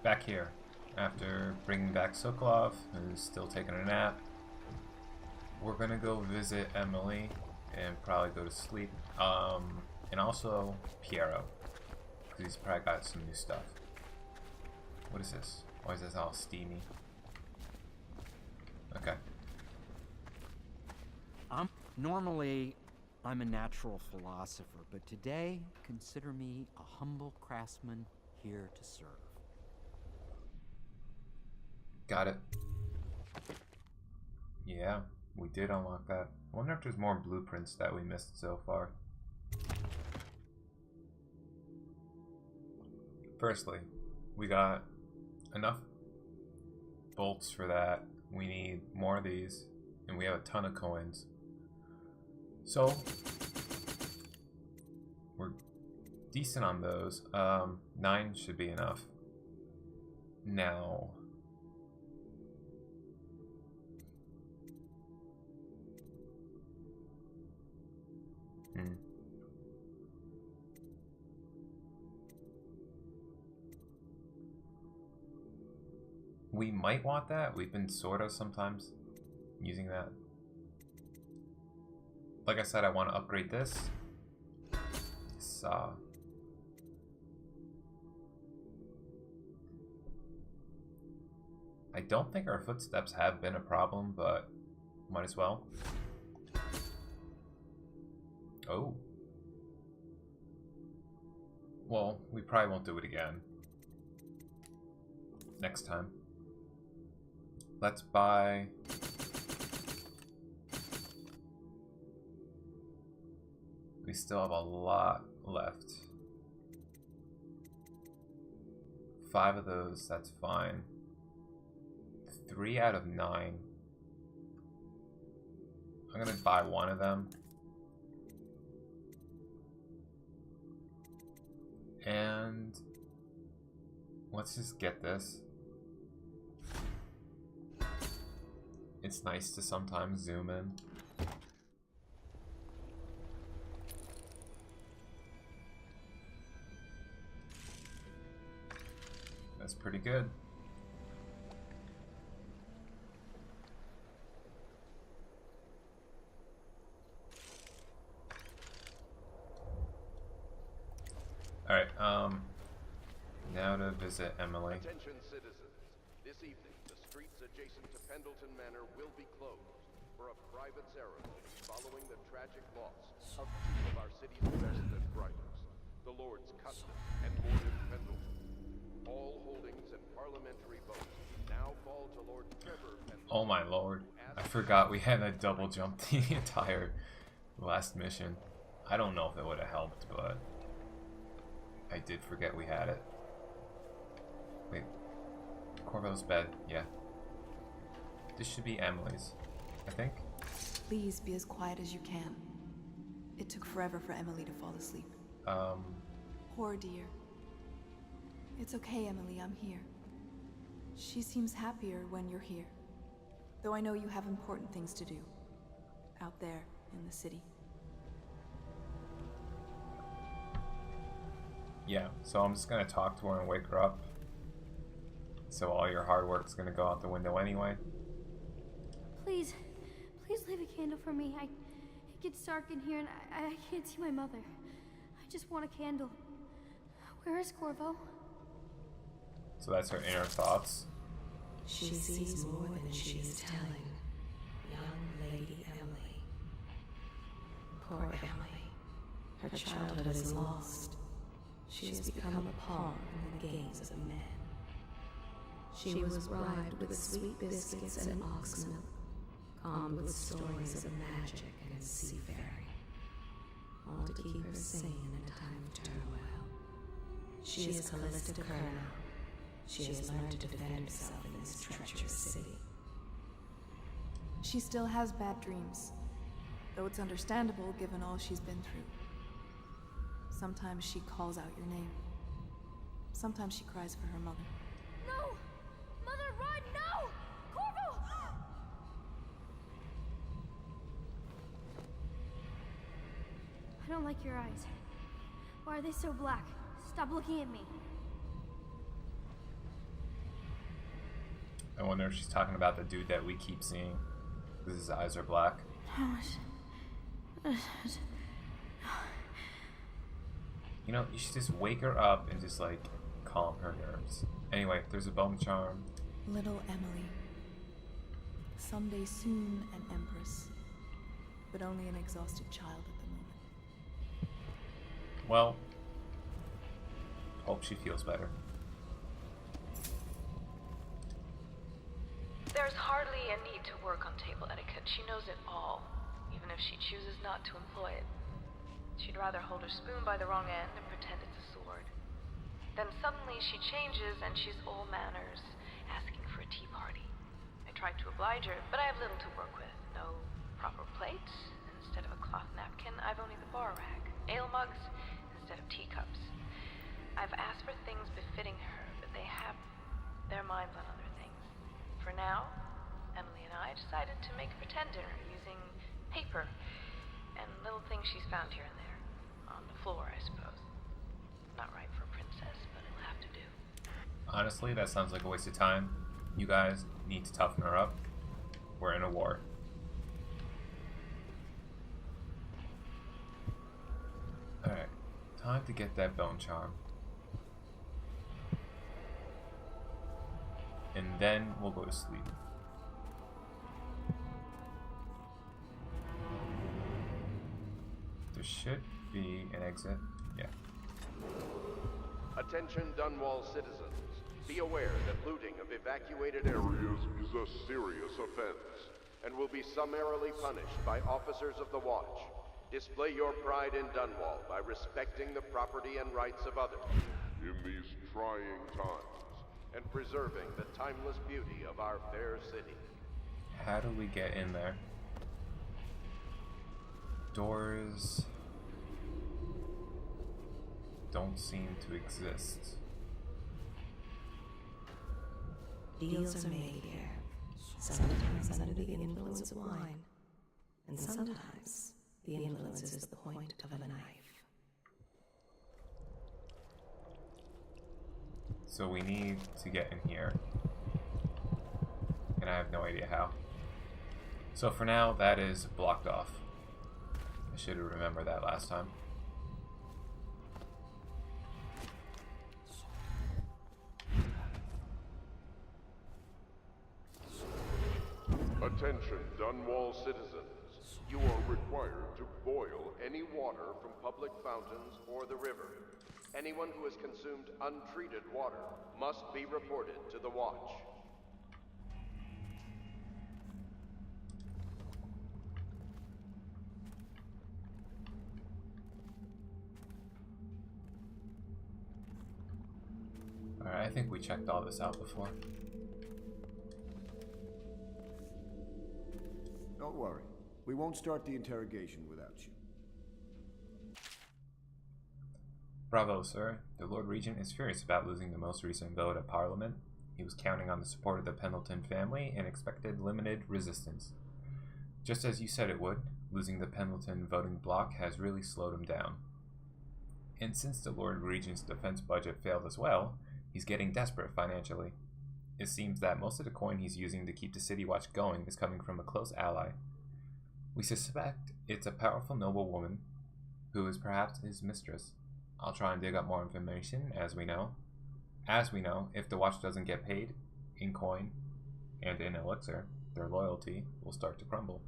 back here after bringing back Sokolov, who's still taking a nap. We're gonna go visit Emily and probably go to sleep. And also Piero, because he's probably got some new stuff. What is this? Why is this all steamy? Okay. Normally, I'm a natural philosopher, but today, consider me a humble craftsman here to serve. Got it. Yeah, we did unlock that. I wonder if there's more blueprints that we missed so far. Firstly, we got enough bolts for that. We need more of these, and we have a ton of coins. So, we're decent on those. 9 should be enough. Now, we might want that. We've been sort of sometimes using that. Like I said, I want to upgrade this. Saw. I don't think our footsteps have been a problem, but might as well. Oh. Well, we probably won't do it again. Next time. Let's buy... We still have a lot left. 5 of those, that's fine. 3 out of 9. I'm gonna buy 1 of them. And let's just get this. It's nice to sometimes zoom in. That's pretty good. Alright, now to visit Emily. Attention citizens. This evening, the streets adjacent to Pendleton Manor will be closed for a private ceremony following the tragic loss of 2 of our city's resident writers, the Lords Custom and Morgan Pendleton. All holdings and parliamentary votes now fall to Lord Trevor Pendleton. Oh my lord. I forgot we had a double jump the entire last mission. I don't know if it would have helped, but I did forget we had it. Wait. Corvo's bed, yeah. This should be Emily's, I think. Please be as quiet as you can. It took forever for Emily to fall asleep. Poor dear. It's okay, Emily, I'm here. She seems happier when you're here. Though I know you have important things to do. Out there, in the city. Yeah, so I'm just gonna talk to her and wake her up. So all your hard work's gonna go out the window anyway. Please, please leave a candle for me. It gets dark in here and I can't see my mother. I just want a candle. Where is Corvo? So that's her inner thoughts. She sees more than she is telling. Young Lady Emily. Poor Emily. Her childhood is lost. She has become a pawn in the games of men. She was bribed with sweet biscuits and ox milk, calmed with stories of magic and seafaring, all to keep her sane in a time of turmoil. She is Callista Kernow. She has learned to defend herself in this treacherous city. She still has bad dreams, though it's understandable given all she's been through. Sometimes she calls out your name. Sometimes she cries for her mother. No! Mother, run! No! Corvo! I don't like your eyes. Why are they so black? Stop looking at me. I wonder if she's talking about the dude that we keep seeing, because his eyes are black. You know, you should just wake her up and just, like, calm her nerves. Anyway, there's a bone charm. Little Emily. Someday soon an empress, but only an exhausted child at the moment. Well, hope she feels better. There's hardly a need to work on table etiquette. She knows it all, even if she chooses not to employ it. She'd rather hold her spoon by the wrong end and pretend it's a sword. Then suddenly she changes and she's all manners, asking for a tea party. I tried to oblige her, but I have little to work with. No proper plates. Instead of a cloth napkin, I've only the bar rack. Ale mugs instead of teacups. I've asked for things befitting her, but they have their minds on other things. For now, Emily and I decided to make a pretend dinner using paper and little things she's found here and there. On the floor, I suppose. Not right for a princess, but it'll have to do. Honestly, that sounds like a waste of time. You guys need to toughen her up. We're in a war. Alright, time to get that bone charm. And then we'll go to sleep. There should be an exit. Yeah. Attention Dunwall citizens. Be aware that looting of evacuated areas is a serious offense and will be summarily punished by officers of the Watch. Display your pride in Dunwall by respecting the property and rights of others in these trying times and preserving the timeless beauty of our fair city. How do we get in there? Doors don't seem to exist. Deals are made here. Sometimes under the influence of wine, and sometimes the influence is the point of a knife. So we need to get in here. And I have no idea how. So for now, that is blocked off. I should have remembered that last time. Attention Dunwall citizens. You are required to boil any water from public fountains or the river. Anyone who has consumed untreated water must be reported to the Watch. Alright, I think we checked all this out before. Don't worry. We won't start the interrogation without you. Bravo, sir. The Lord Regent is furious about losing the most recent vote at Parliament. He was counting on the support of the Pendleton family and expected limited resistance. Just as you said it would, losing the Pendleton voting bloc has really slowed him down. And since the Lord Regent's defense budget failed as well, he's getting desperate financially. It seems that most of the coin he's using to keep the City Watch going is coming from a close ally. We suspect it's a powerful noblewoman who is perhaps his mistress. I'll try and dig up more information as we know. As we know, if the Watch doesn't get paid in coin and in elixir, their loyalty will start to crumble.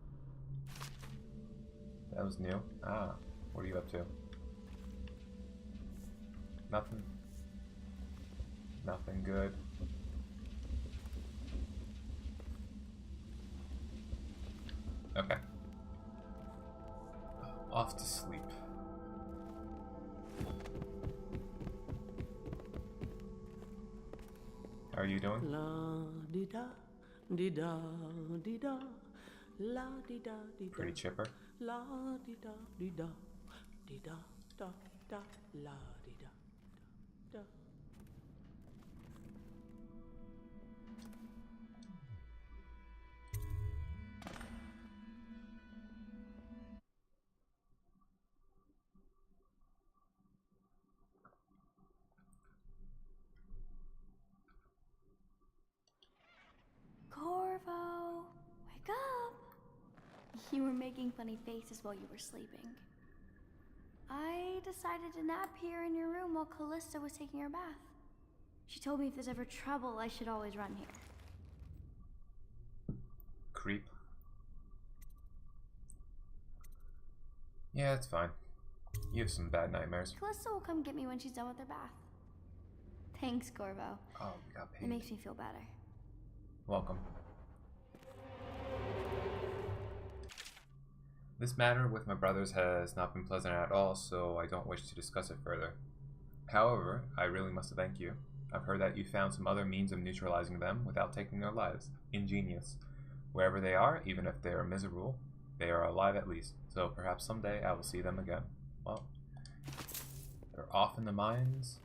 That was new. Ah, what are you up to? Nothing. Nothing good. Okay. Off to sleep. How are you doing? La di da di da di da la di da di da. Pretty chipper. La di da di da da da la di da da. You were making funny faces while you were sleeping. I decided to nap here in your room while Callista was taking her bath. She told me if there's ever trouble, I should always run here. Creep. Yeah, it's fine. You have some bad nightmares. Callista will come get me when she's done with her bath. Thanks, Corvo. Oh, we got paid. It makes me feel better. Welcome. This matter with my brothers has not been pleasant at all, so I don't wish to discuss it further. However, I really must thank you. I've heard that you found some other means of neutralizing them without taking their lives. Ingenious. Wherever they are, even if they are miserable, they are alive at least, so perhaps someday I will see them again. Well, they're off in the mines,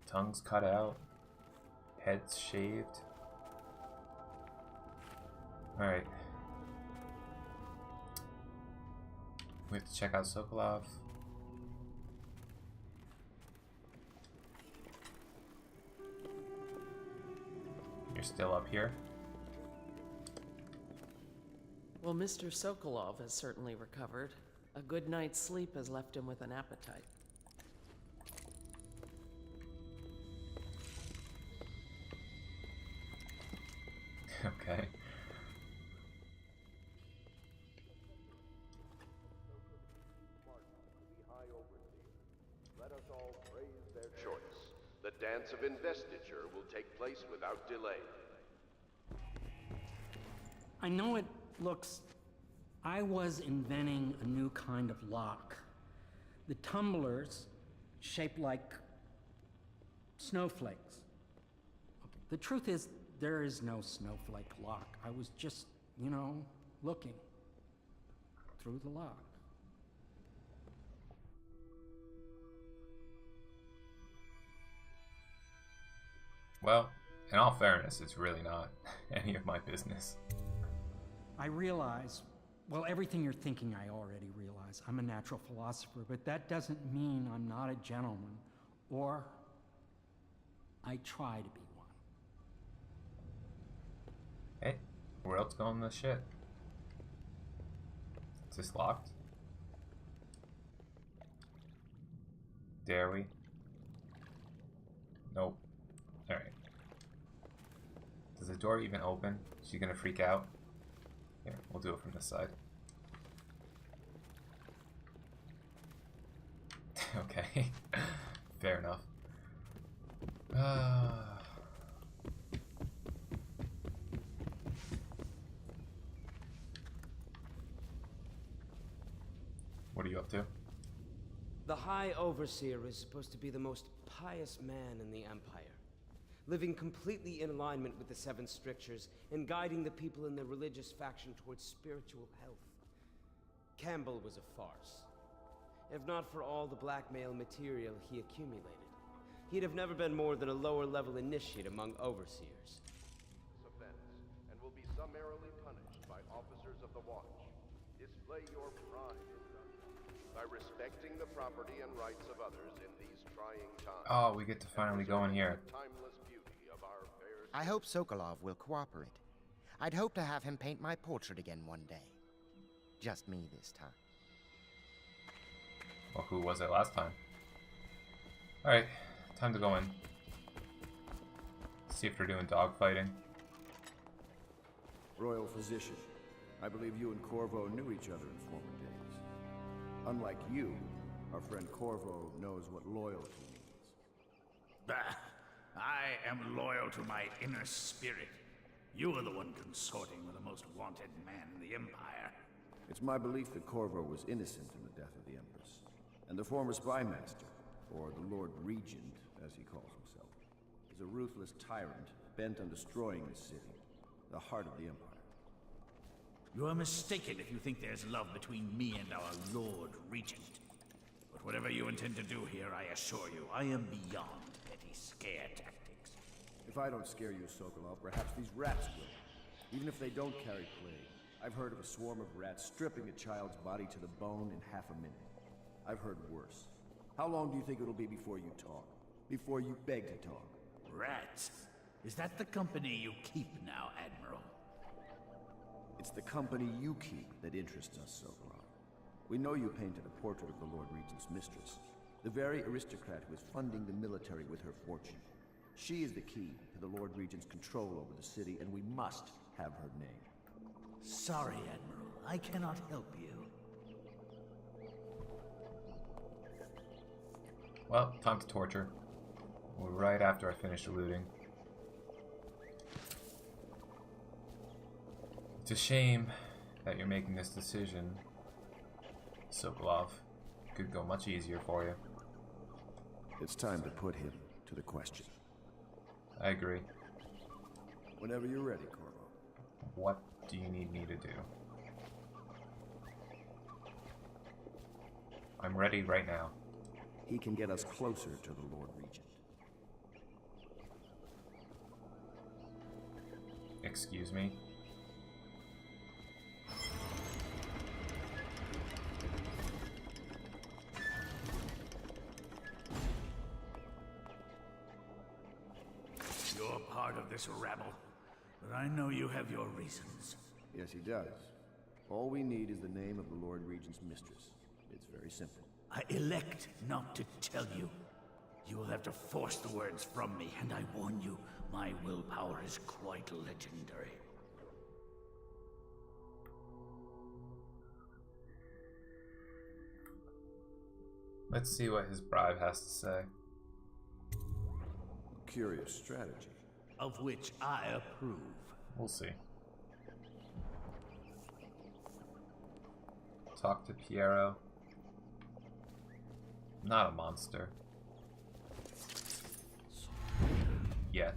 tongues cut out, heads shaved. Alright. We have to check out Sokolov. You're still up here? Well, Mr. Sokolov has certainly recovered. A good night's sleep has left him with an appetite. Okay. Let us all praise their choice. The dance of investiture will take place without delay. I know it looks... I was inventing a new kind of lock. The tumblers shaped like snowflakes. The truth is, there is no snowflake lock. I was just, you know, looking through the lock. Well, in all fairness, it's really not any of my business. I realize, well, everything you're thinking I already realize. I'm a natural philosopher, but that doesn't mean I'm not a gentleman, or I try to be one. Hey, where else going this shit? Is this locked? Dare we? Nope. Alright. Does the door even open? Is she gonna freak out? Here, we'll do it from this side. Okay. Fair enough. What are you up to? The High Overseer is supposed to be the most pious man in the Empire, living completely in alignment with the Seven Strictures and guiding the people in the religious faction towards spiritual health. Campbell was a farce. If not for all the blackmail material he accumulated, he'd have never been more than a lower-level initiate among overseers. This offense, and will be summarily punished by officers of the Watch. Display your pride by respecting the property and rights of others in these trying times. Oh, we get to finally go in here. The timeless beauty of our fair I hope Sokolov will cooperate. I'd hope to have him paint my portrait again one day. Just me this time. Well, who was it last time? Alright, time to go in. See if they're doing dog fighting. Royal Physician, I believe you and Corvo knew each other in former days. Unlike you, our friend Corvo knows what loyalty means. Bah! I am loyal to my inner spirit. You are the one consorting with the most wanted man in the Empire. It's my belief that Corvo was innocent in the death of the Empress, and the former spy master, or the Lord Regent, as he calls himself, is a ruthless tyrant bent on destroying the city, the heart of the Empire. You are mistaken if you think there's love between me and our Lord Regent. But whatever you intend to do here, I assure you, I am beyond petty scare tactics. If I don't scare you, Sokolov, perhaps these rats will. Even if they don't carry plague, I've heard of a swarm of rats stripping a child's body to the bone in half a minute. I've heard worse. How long do you think it'll be before you talk? Before you beg to talk? Rats? Is that the company you keep now, Admiral? It's the company you keep that interests us, Sokolov. We know you painted a portrait of the Lord Regent's mistress, the very aristocrat who is funding the military with her fortune. She is the key to the Lord Regent's control over the city, and we must have her name. Sorry, Admiral. I cannot help you. Well, time to torture. Right after I finish looting. It's a shame that you're making this decision, Sokolov. Could go much easier for you. It's time to put him to the question. I agree. Whenever you're ready, Corvo. What do you need me to do? I'm ready right now. He can get us closer to the Lord Regent. Excuse me? You're part of this rabble, but I know you have your reasons. Yes, he does. All we need is the name of the Lord Regent's mistress. It's very simple. I elect not to tell you. You will have to force the words from me, and I warn you, my willpower is quite legendary. Let's see what his bribe has to say. Curious strategy. Of which I approve. We'll see. Talk to Piero. Not a monster. Yet.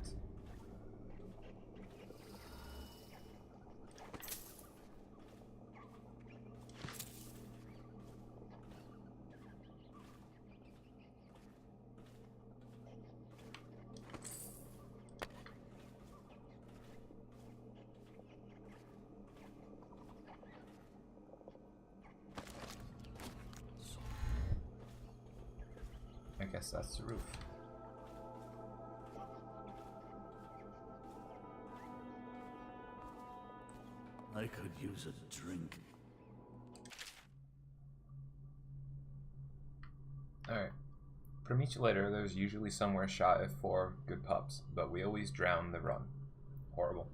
I guess that's the roof. I could use a drink. Alright. From each litter, there's usually somewhere shy of 4 good pups, but we always drown the run. Horrible.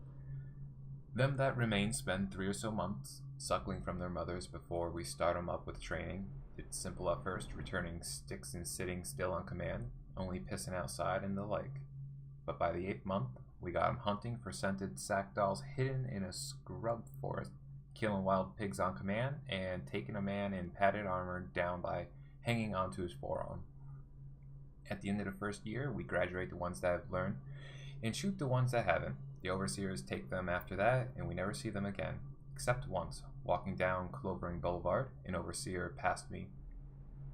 Them that remain spend 3 or so months suckling from their mothers before we start them up with training. It's simple at first, returning sticks and sitting still on command, only pissing outside and the like. But by the 8th month, we got him hunting for scented sack dolls hidden in a scrub forest, killing wild pigs on command, and taking a man in padded armor down by hanging onto his forearm. At the end of the first year, we graduate the ones that have learned and shoot the ones that haven't. The overseers take them after that, and we never see them again, except once. Walking down Clovering Boulevard, an overseer passed me,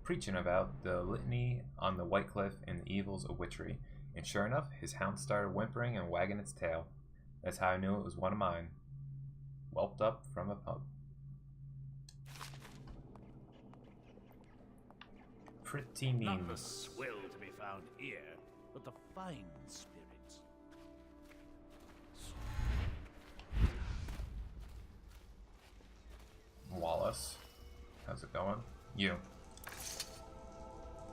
preaching about the litany on the White Cliff and the evils of witchery, and sure enough, his hound started whimpering and wagging its tail. That's how I knew it was one of mine. Whelped up from a pub. Pretty mean. Not the swill to be found here, but the fine spirits. Wallace, how's it going? You.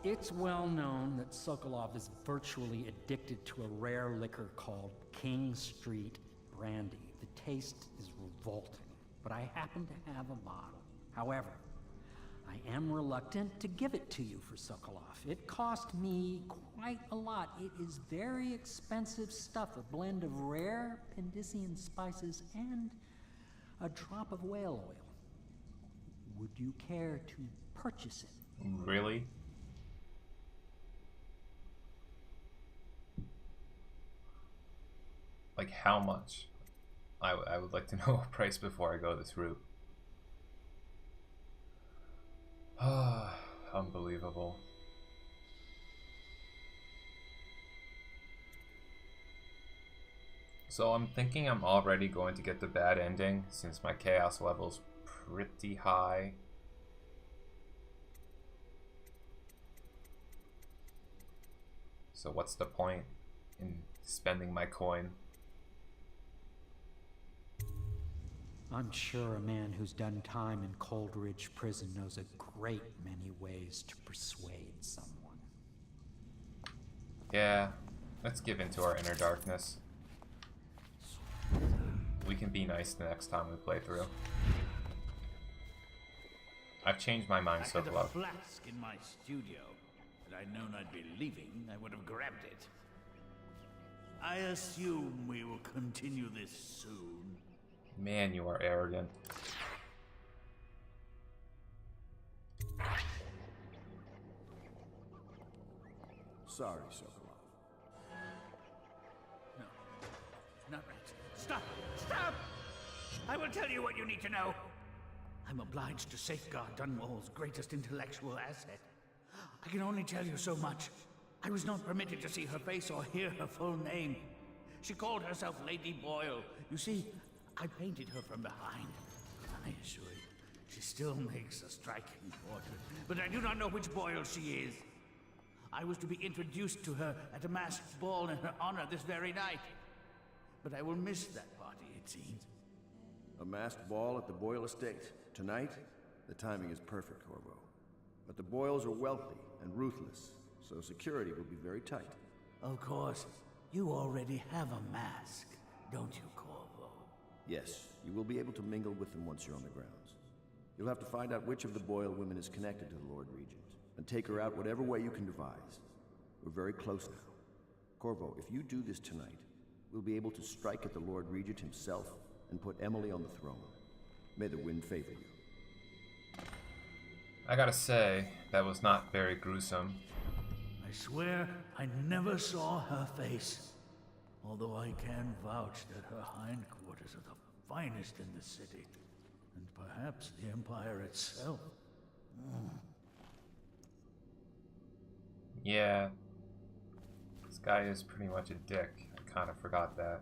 It's well known that Sokolov is virtually addicted to a rare liquor called King Street Brandy. The taste is revolting, but I happen to have a bottle. However, I am reluctant to give it to you for Sokolov. It cost me quite a lot. It is very expensive stuff, a blend of rare Pendician spices and a drop of whale oil. Would you care to purchase it? Really? Like how much? I would like to know a price before I go this route. Unbelievable. So I'm thinking I'm already going to get the bad ending since my chaos level's pretty high. So what's the point in spending my coin? I'm sure a man who's done time in Coldridge Prison knows a great many ways to persuade someone. Yeah, let's give in to our inner darkness. We can be nice the next time we play through. I've changed my mind so I had a close. flask in my studio. Had I known I'd be leaving, I would have grabbed it. I assume we will continue this soon. Man, you are arrogant. Sorry, Sokolov. No, not right. Stop! Stop! I will tell you what you need to know. I'm obliged to safeguard Dunwall's greatest intellectual asset. I can only tell you so much. I was not permitted to see her face or hear her full name. She called herself Lady Boyle. You see, I painted her from behind. I assure you, she still makes a striking portrait. But I do not know which Boyle she is. I was to be introduced to her at a masked ball in her honor this very night. But I will miss that party, it seems. A masked ball at the Boyle estate. Tonight? The timing is perfect, Corvo. But the Boyles are wealthy and ruthless, so security will be very tight. Of course. You already have a mask, don't you, Corvo? Yes, you will be able to mingle with them once you're on the grounds. You'll have to find out which of the Boyle women is connected to the Lord Regent, and take her out whatever way you can devise. We're very close now. Corvo, if you do this tonight, we'll be able to strike at the Lord Regent himself and put Emily on the throne. May the wind favor you. I gotta say, that was not very gruesome. I swear I never saw her face. Although I can vouch that her hindquarters are the finest in the city. And perhaps the Empire itself. Yeah. This guy is pretty much a dick. I kind of forgot that.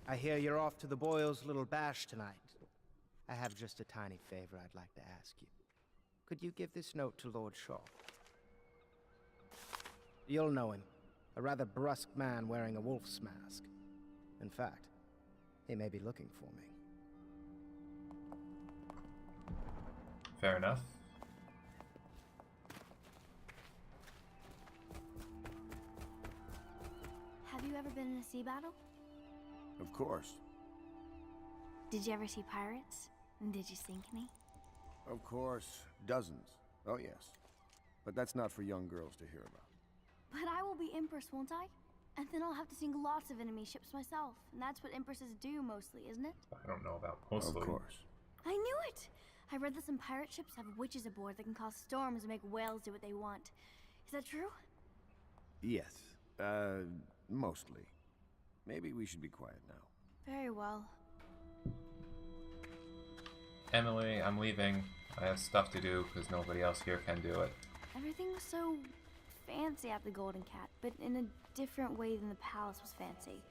I hear you're off to the Boyles' little bash tonight. I have just a tiny favor I'd like to ask you. Could you give this note to Lord Shaw? You'll know him. A rather brusque man wearing a wolf's mask. In fact, he may be looking for me. Fair enough. Have you ever been in a sea battle? Of course. Did you ever see pirates? And did you sink any? Of course. Dozens. Oh, yes. But that's not for young girls to hear about. But I will be Empress, won't I? And then I'll have to sink lots of enemy ships myself. And that's what Empresses do mostly, isn't it? I don't know about mostly. Of course. I knew it! I read that some pirate ships have witches aboard that can cause storms and make whales do what they want. Is that true? Yes. Mostly. Maybe we should be quiet now. Very well. Emily, I'm leaving. I have stuff to do because nobody else here can do it. Everything was so fancy at the Golden Cat, but in a different way than the palace was fancy.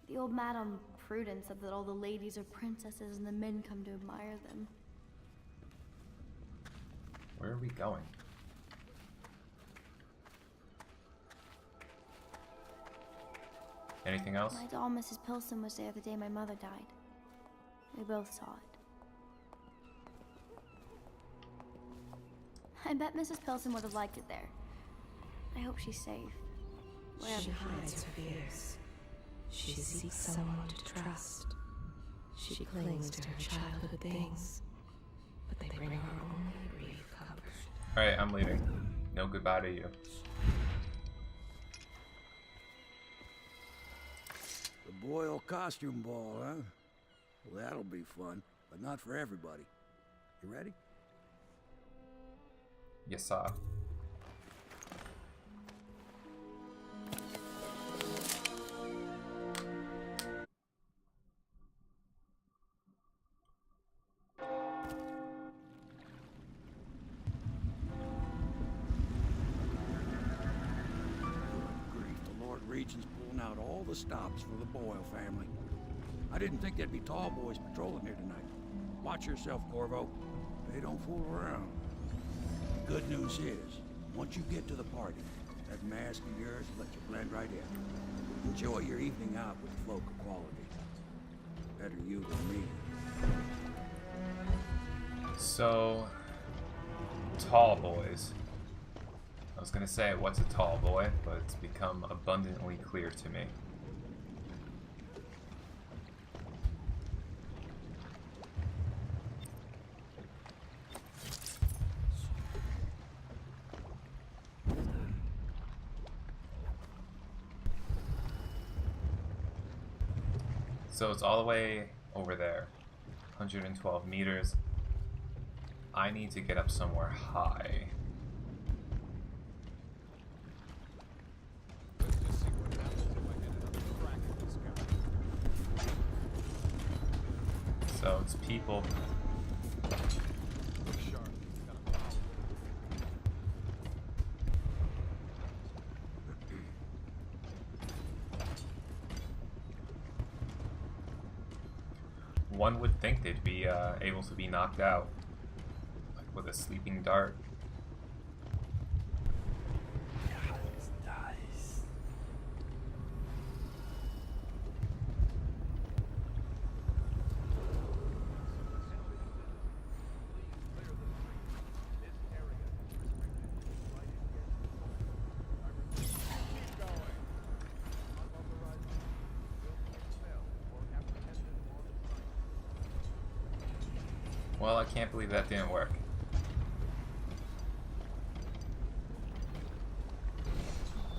The old Madame Prudence said that all the ladies are princesses and the men come to admire them. Where are we going? Anything else? My doll, Mrs. Pilson, was there the day my mother died. We both saw it. I bet Mrs. Pilson would have liked it there. I hope she's safe. Wherever She hides her fears. She seeks someone to trust. She clings to her childhood things, but they bring her only brief comfort. Alright, I'm leaving. No goodbye to you. The Boyle costume ball, huh? Well, that'll be fun, but not for everybody. You ready? Yes, sir. Regent's pulling out all the stops for the Boyle family. I didn't think there'd be tall boys patrolling here tonight. Watch yourself, Corvo. They don't fool around. Good news is, once you get to the party, that mask of yours will let you blend right in. Enjoy your evening out with the folk of quality. Better you than me. So, tall boys. I was gonna say, what's a tall boy, but it's become abundantly clear to me. So it's all the way over there, 112 meters. I need to get up somewhere high. Let's just see what happens if I get another crack at this guy. So it's people. Look sharp. Got a foul. One would think they'd be able to be knocked out, like with a sleeping dart. Well, I can't believe that didn't work.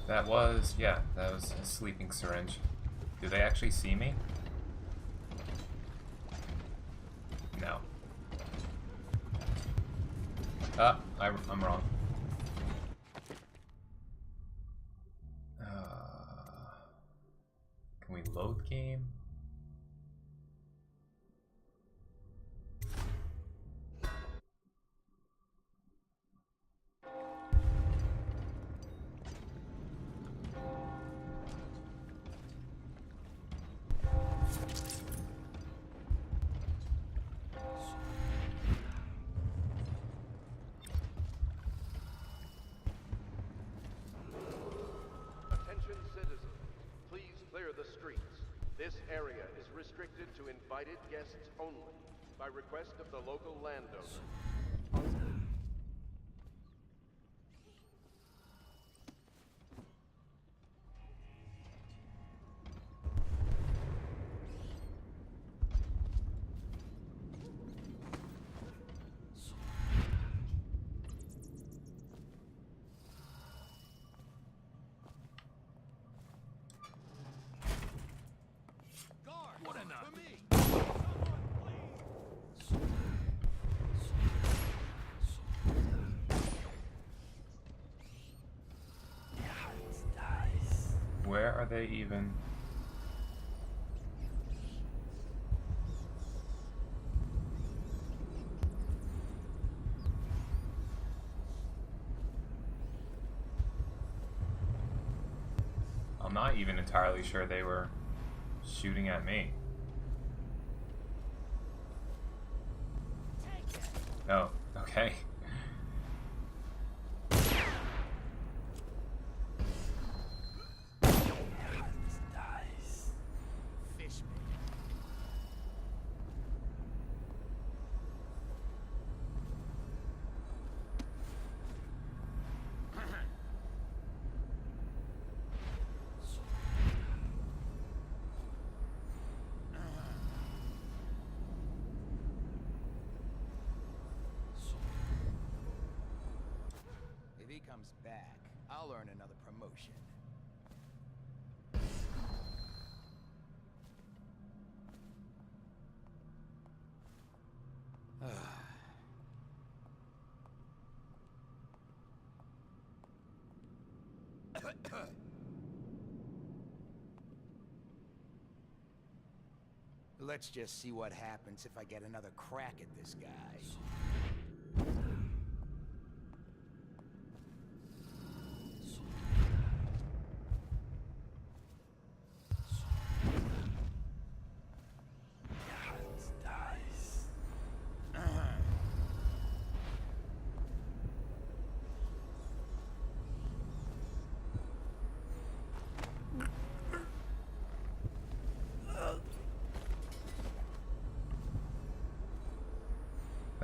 That was a sleeping syringe. Do they actually see me? No. Ah, I'm wrong. Can we load game? Attention citizens, please clear the streets. This area is restricted to invited guests only, by request of the local landowner. What enough? For me. Where are they even? I'm not even entirely sure they were shooting at me. Oh, okay. If he comes back, I'll earn another promotion. Let's just see what happens if I get another crack at this guy.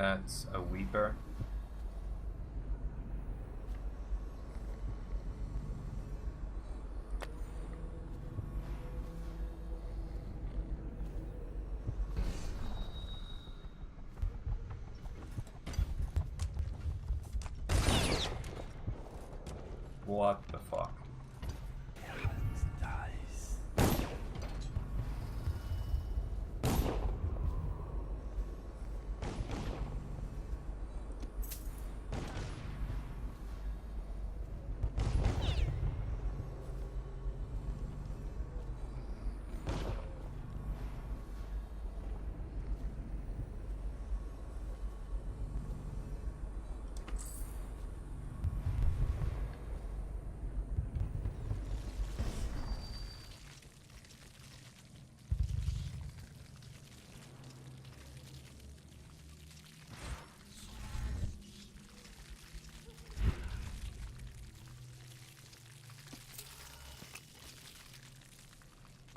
That's a weeper. What the fuck?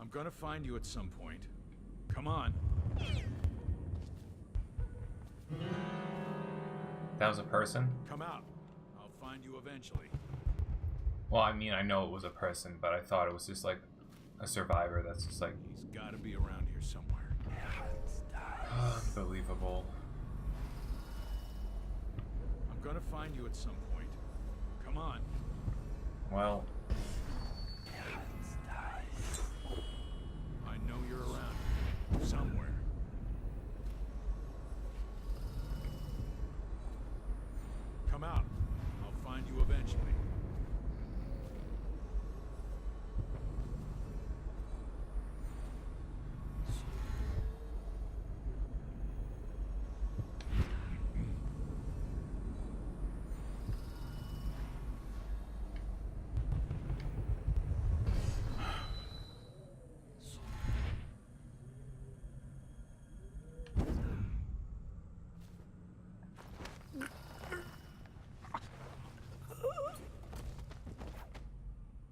I'm gonna find you at some point. Come on. That was a person? Come out. I'll find you eventually. Well, I mean, I know it was a person, but I thought it was just like a survivor that's just like... He's gotta be around here somewhere. Unbelievable. I'm gonna find you at some point. Come on. Well... I know you're around. Somewhere. Come out. I'll find you eventually.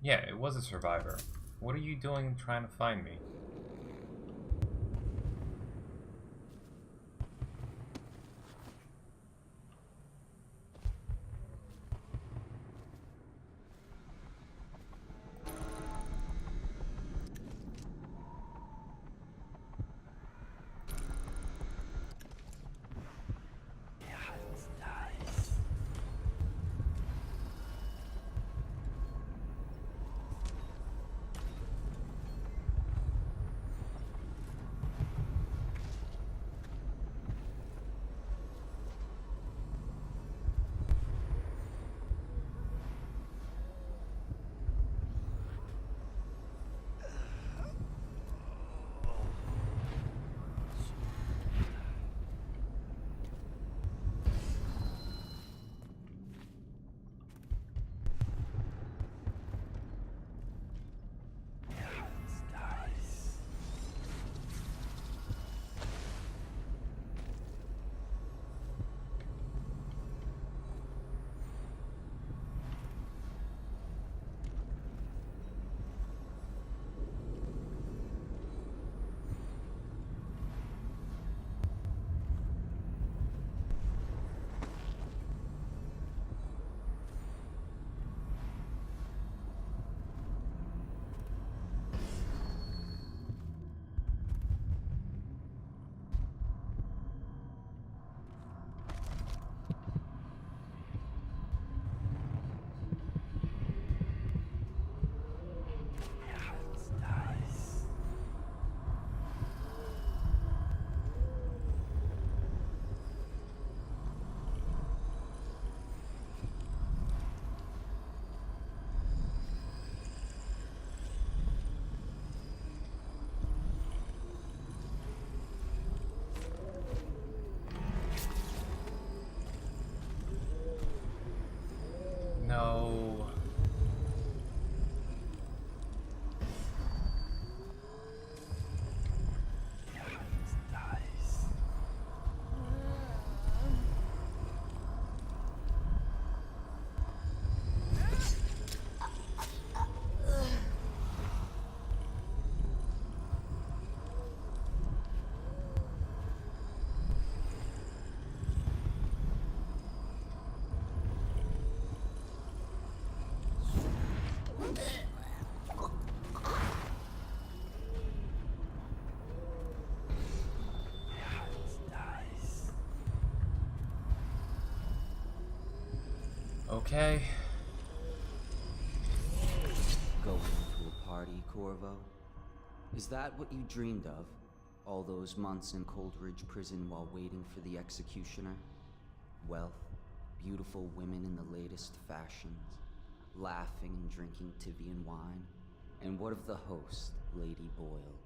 Yeah, it was a survivor. What are you doing trying to find me? Okay. Going to a party, Corvo? Is that what you dreamed of? All those months in Coldridge Prison while waiting for the executioner? Wealth, beautiful women in the latest fashions, laughing and drinking Tivian wine? And what of the host, Lady Boyle?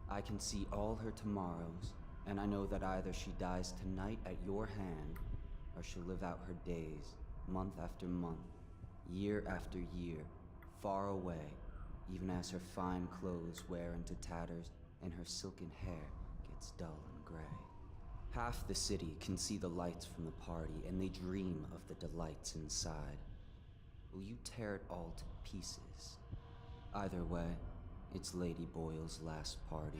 I can see all her tomorrows, and I know that either she dies tonight at your hand, or she'll live out her days, month after month, year after year, far away, even as her fine clothes wear into tatters and her silken hair gets dull and gray. Half the city can see the lights from the party, and they dream of the delights inside. Will you tear it all to pieces? Either way, it's Lady Boyle's last party.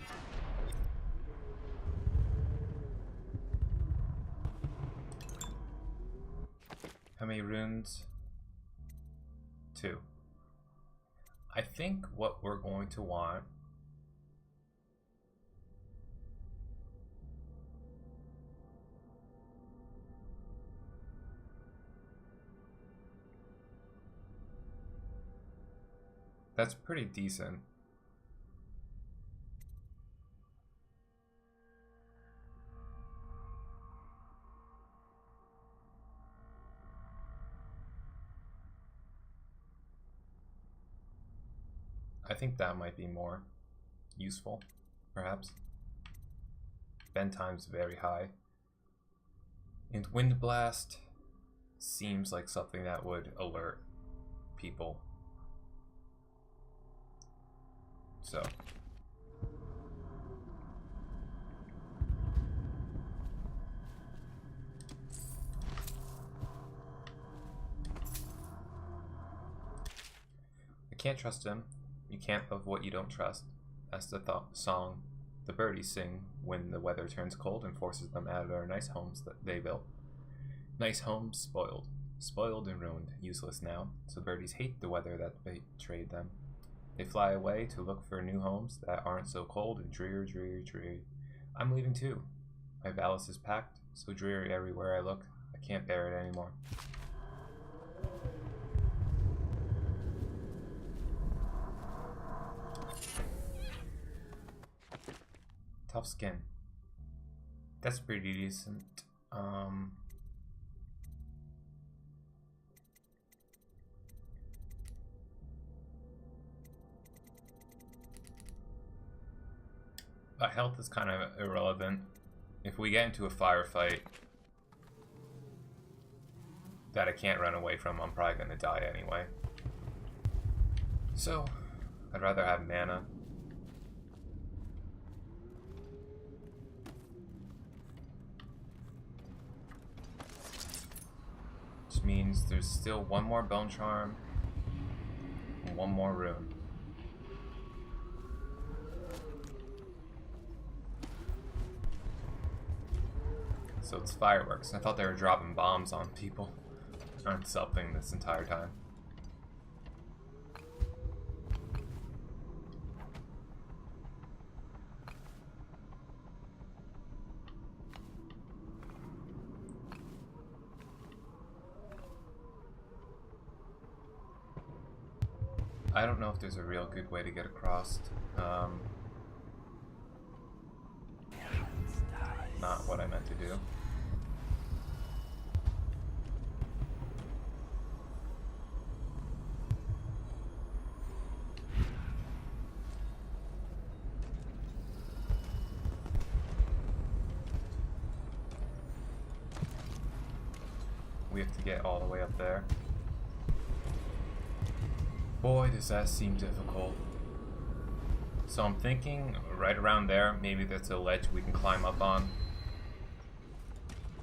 How many runes? 2. I think what we're going to want that's pretty decent. I think that might be more useful, perhaps. Bend time's very high. And Wind Blast seems like something that would alert people. So. I can't trust him. You can't love what you don't trust. That's the song the birdies sing when the weather turns cold and forces them out of their nice homes that they built. Nice homes spoiled. Spoiled and ruined, useless now. So birdies hate the weather that betrayed them. They fly away to look for new homes that aren't so cold and dreary, dreary, dreary. I'm leaving too. My valise is packed, so dreary everywhere I look. I can't bear it anymore. Tough skin. That's pretty decent. Health is kind of irrelevant. If we get into a firefight that I can't run away from, I'm probably gonna die anyway. So, I'd rather have mana. Which means there's still one more Bone Charm and one more rune. So it's fireworks. I thought they were dropping bombs on people or something this entire time. I don't know if there's a real good way to get across. Not what I meant to do. We have to get all the way up there. Boy, does that seem difficult. So I'm thinking right around there, maybe that's a ledge we can climb up on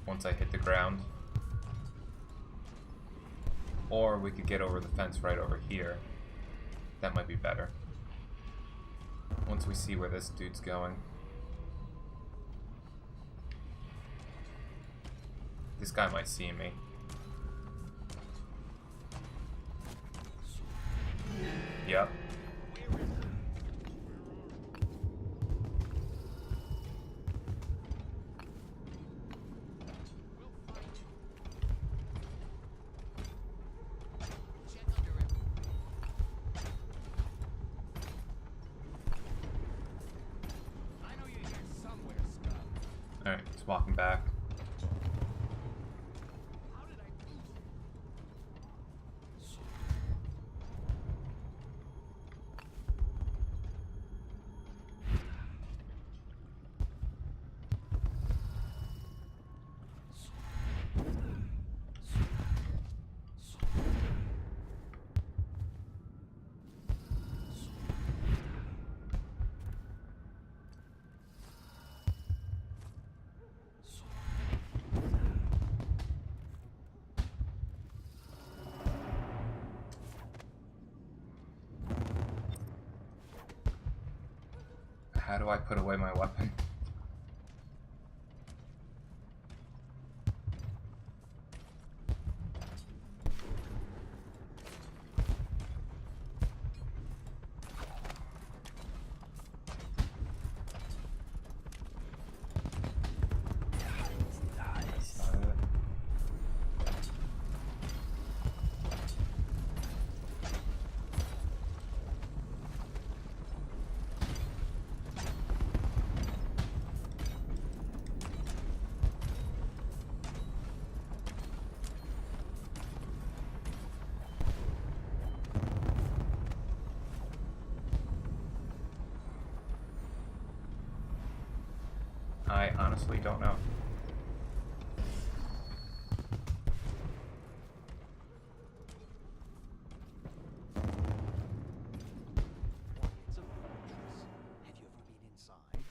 once I hit the ground. Or we could get over the fence right over here. That might be better. Once we see where this dude's going. This guy might see me. Yep. Alright, he's walking back. How do I put away my weapon? I honestly don't know. It's a fortress. Have you ever been inside?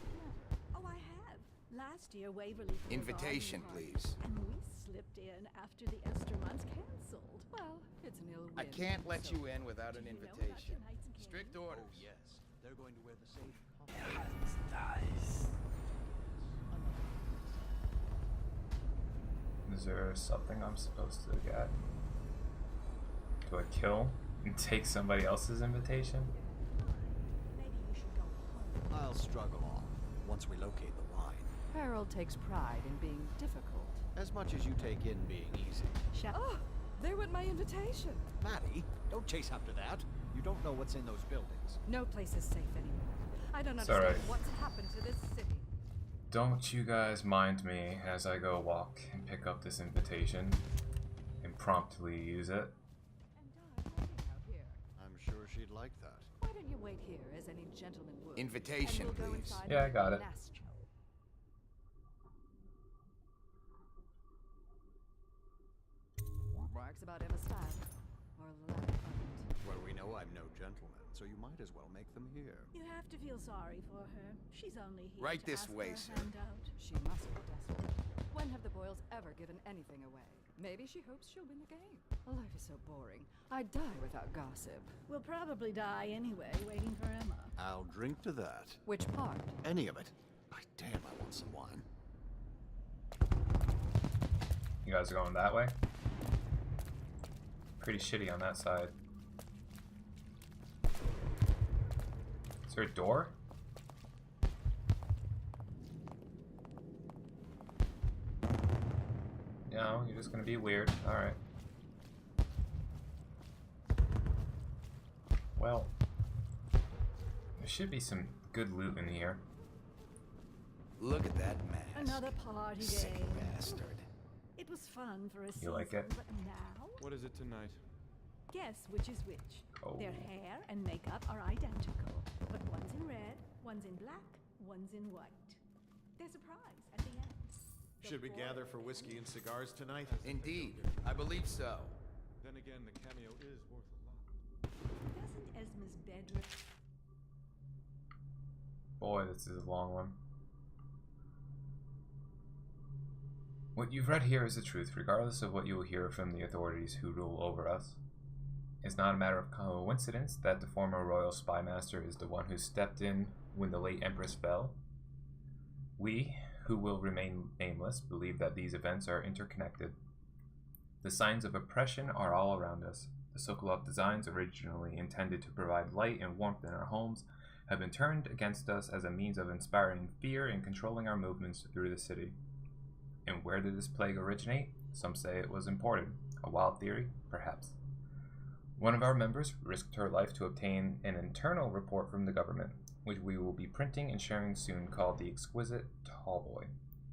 Oh, I have. Last year, Waverly. Invitation, please. And we slipped in after the Esther months canceled. Well, it's an ill wind. I can't let so you in without an do you know about invitation. tonight's game? Strict orders. Oh, yes. They're going to wear the same. Is there something I'm supposed to get? Do I kill and take somebody else's invitation? Maybe you should go home. I'll struggle on once we locate the line. Harold takes pride in being difficult. As much as you take in being easy. Oh, there went my invitation. Maddie, don't chase after that. You don't know what's in those buildings. No place is safe anymore. I don't It's understand alright. what's happened to this city. Don't you guys mind me as I go walk and pick up this invitation and promptly use it? I'm sure she'd like that. Why don't you wait here, as any gentleman would? Invitation, and we'll go please. inside Yeah, I and got it. nest you. Marks about Emma's style. Or lack of it. Well, we know I'm no gentleman, so you might as well make them here. You have to feel sorry for her. She's only here Right to this ask way, for a sir. handout. She must be desperate. When have the Boyles ever given anything away? Maybe she hopes she'll win the game. Life is so boring. I'd die without gossip. We'll probably die anyway, waiting for Emma. I'll drink to that. Which part? Any of it. By damn, I want some wine. You guys are going that way? Pretty shitty on that side. Is there a door? No, you're just gonna be weird. Alright. Well, there should be some good loot in here. Look at that mask. Another party Sick day. bastard. It was fun for a season, like it? but now, What is it tonight? guess which is which. Oh. Their hair and makeup are identical, but one's in red, one's in black, one's in white. There's a prize at the end. Should we gather for whiskey and cigars tonight? Indeed. I believe so. Then again, the cameo is worth a lot. Doesn't Esma's bedroom... Boy, this is a long one. What you've read here is the truth, regardless of what you will hear from the authorities who rule over us. It's not a matter of coincidence that the former royal spy master is the one who stepped in when the late empress fell. We, who will remain nameless, believe that these events are interconnected. The signs of oppression are all around us. The Sokolov designs, originally intended to provide light and warmth in our homes, have been turned against us as a means of inspiring fear and controlling our movements through the city. And where did this plague originate? Some say it was imported. A wild theory? Perhaps. One of our members risked her life to obtain an internal report from the government, which we will be printing and sharing soon, called The Exquisite Tallboy,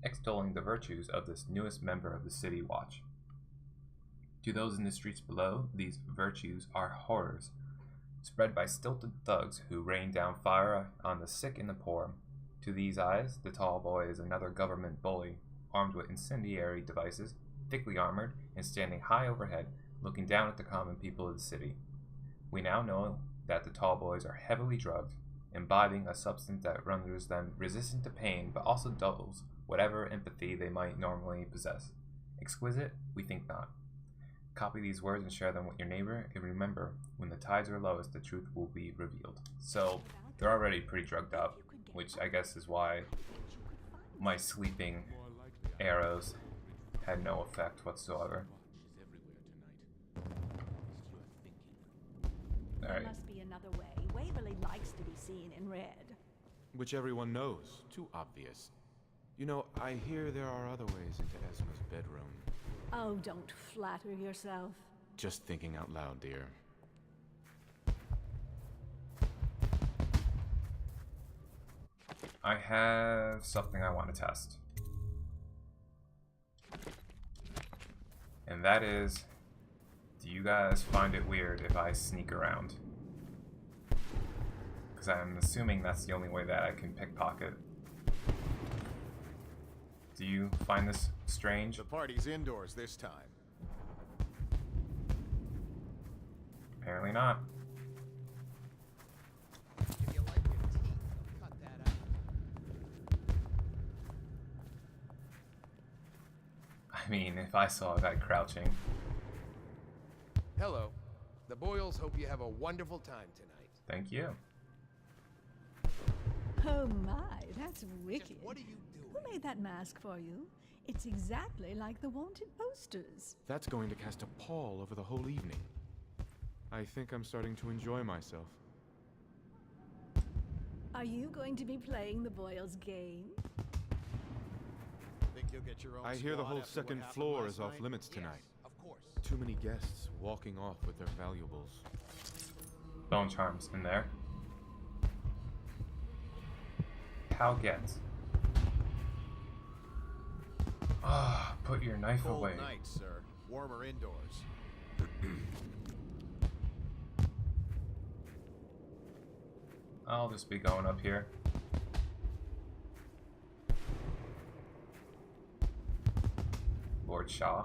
extolling the virtues of this newest member of the City Watch. To those in the streets below, these virtues are horrors, spread by stilted thugs who rain down fire on the sick and the poor. To these eyes, the Tallboy is another government bully, armed with incendiary devices, thickly armored, and standing high overhead, looking down at the common people of the city. We now know that the Tallboys are heavily drugged, imbibing a substance that renders them resistant to pain but also dulls whatever empathy they might normally possess. Exquisite? We think not. Copy these words and share them with your neighbor, and remember, when the tides are lowest, the truth will be revealed. So, they're already pretty drugged up, which I guess is why my sleeping arrows had no effect whatsoever. There must be another way. Waverly likes to be seen in red. Which everyone knows. Too obvious. You know, I hear there are other ways into Esma's bedroom. Oh, don't flatter yourself. Just thinking out loud, dear. I have something I want to test. And that is, do you guys find it weird if I sneak around? Because I'm assuming that's the only way that I can pickpocket. Do you find this strange? The party's indoors this time. Apparently not. If you like your teeth, cut that out. I mean, if I saw a guy crouching. Hello. The Boyles hope you have a wonderful time tonight. Thank you. Oh my, that's wicked. Just what are you doing? Who made that mask for you? It's exactly like the wanted posters. That's going to cast a pall over the whole evening. I think I'm starting to enjoy myself. Are you going to be playing the Boyles game? Think you'll get your own I hear the squad whole after what second happened floor last is off night? limits tonight. Yes, of course. Too many guests walking off with their valuables. Bone charms in there. How gets? Ah, put your knife Cold away. night, sir. Warmer indoors. I'll just be going up here. Lord Shaw.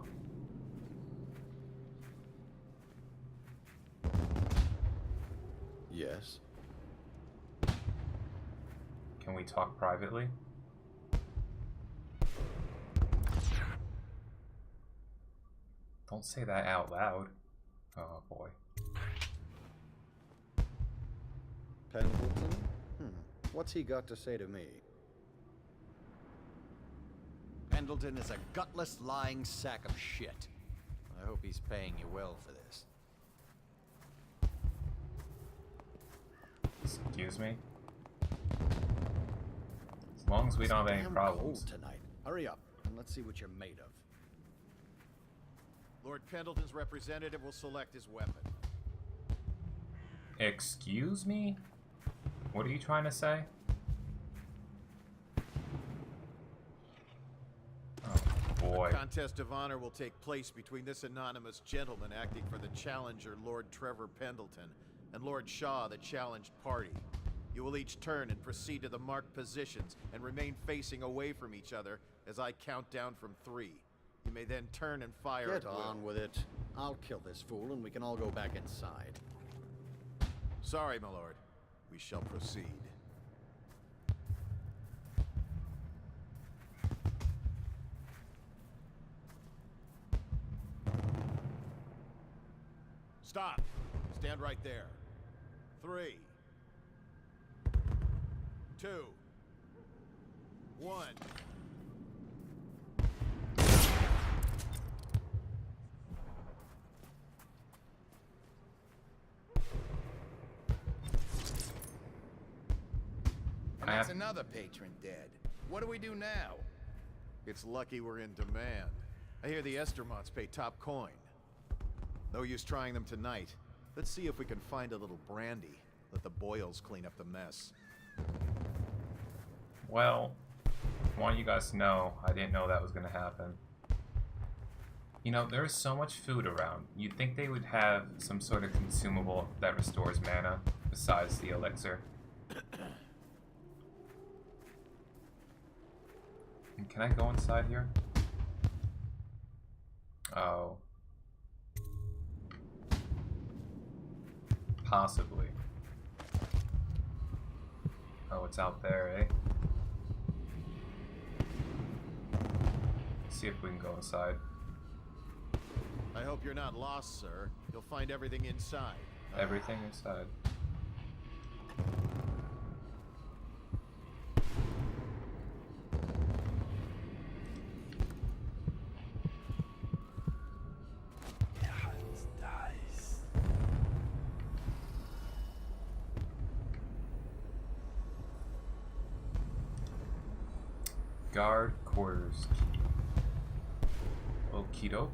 Yes. Can we talk privately? Don't say that out loud. Oh boy. Pendleton? What's he got to say to me? Pendleton is a gutless, lying sack of shit. I hope he's paying you well for this. Excuse me? As long as we don't have any Damn problems. cold tonight. Hurry up, and let's see what you're made of. Lord Pendleton's representative will select his weapon. Excuse me? What are you trying to say? Oh boy. A contest of honor will take place between this anonymous gentleman acting for the challenger, Lord Trevor Pendleton, and Lord Shaw, the challenged party. You will each turn and proceed to the marked positions and remain facing away from each other as I count down from 3. You may then turn and fire Get at will. on with it. I'll kill this fool and we can all go back inside. Sorry, my lord. We shall proceed. Stop. Stand right there. 3, 2, 1. And that's another patron dead. What do we do now? It's lucky we're in demand. I hear the Estermonts pay top coin. No use trying them tonight. Let's see if we can find a little brandy. Let the Boyles clean up the mess. Well, I want you guys to know, I didn't know that was going to happen. You know, there's so much food around. You'd think they would have some sort of consumable that restores mana, besides the elixir. And can I go inside here? Oh. Possibly. Oh, it's out there, eh? See if we can go inside. I hope you're not lost, sir. You'll find everything inside. Everything inside. Guard quarters key. Okie doke.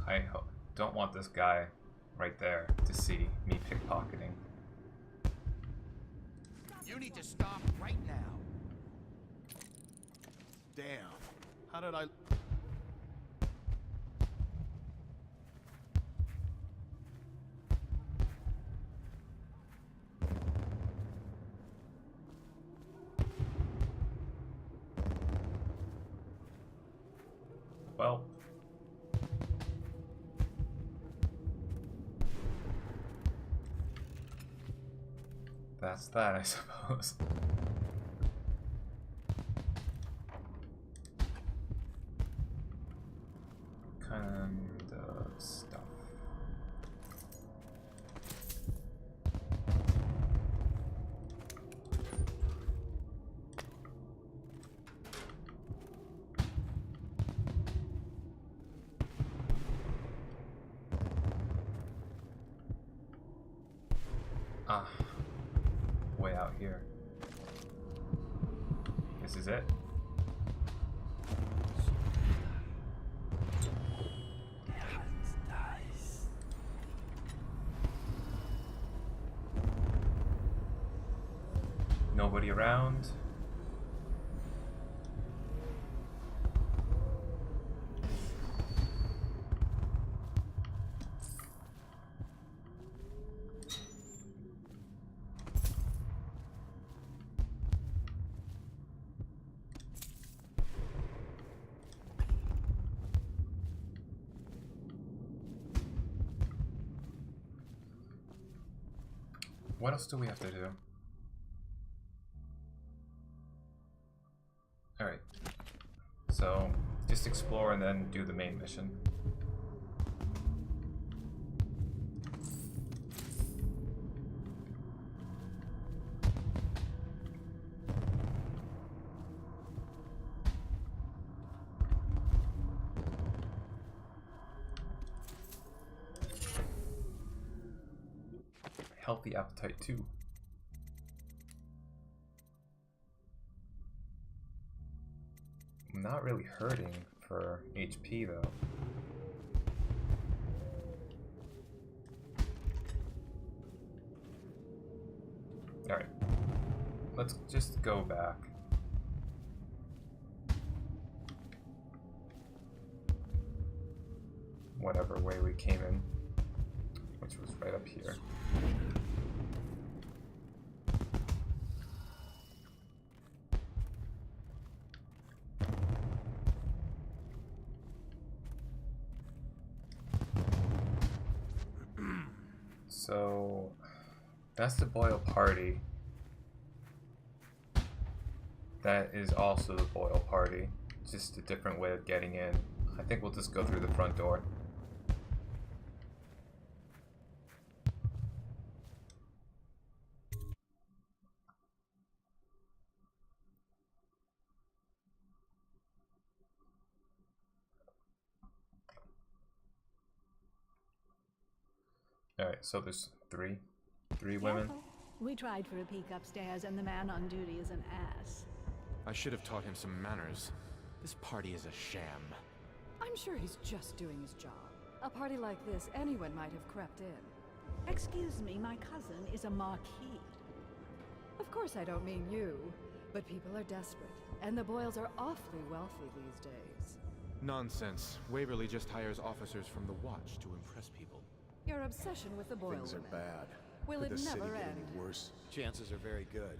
I don't want this guy right there to see me pickpocketing. You need to stop right now. Damn. How did I... Well. That's that, I suppose. Kind of stuff. Ah. Way out here. This is it. Nobody around. What else do we have to do? Alright. So, just explore and then do the main mission. Healthy appetite too. I'm not really hurting for HP though. Alright. Let's just go back. Whatever way we came in, which was right up here. So, that's the Boyle party. That is also the Boyle party. Just a different way of getting in. I think we'll just go through the front door. Alright, so there's three women. We tried for a peek upstairs, and the man on duty is an ass. I should have taught him some manners. This party is a sham. I'm sure he's just doing his job. A party like this, anyone might have crept in. Excuse me, my cousin is a marquis. Of course I don't mean you, but people are desperate, and the Boyles are awfully wealthy these days. Nonsense. Waverly just hires officers from the Watch to impress people. Your obsession with the Boyle Things are women. bad. Will Could it the never city get end? any worse? Chances are very good.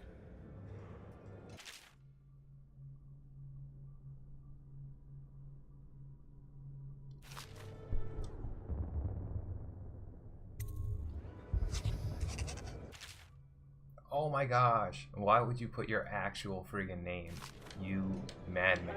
Oh my gosh. Why would you put your actual friggin' name? You madman.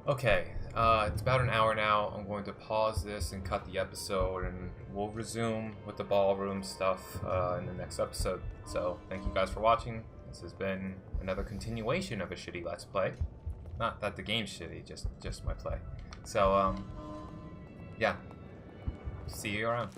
Okay, it's about an hour now. I'm going to pause this and cut the episode, and we'll resume with the ballroom stuff in the next episode. So, thank you guys for watching. This has been another continuation of a shitty Let's Play. Not that the game's shitty, just my play. So, yeah. See you around.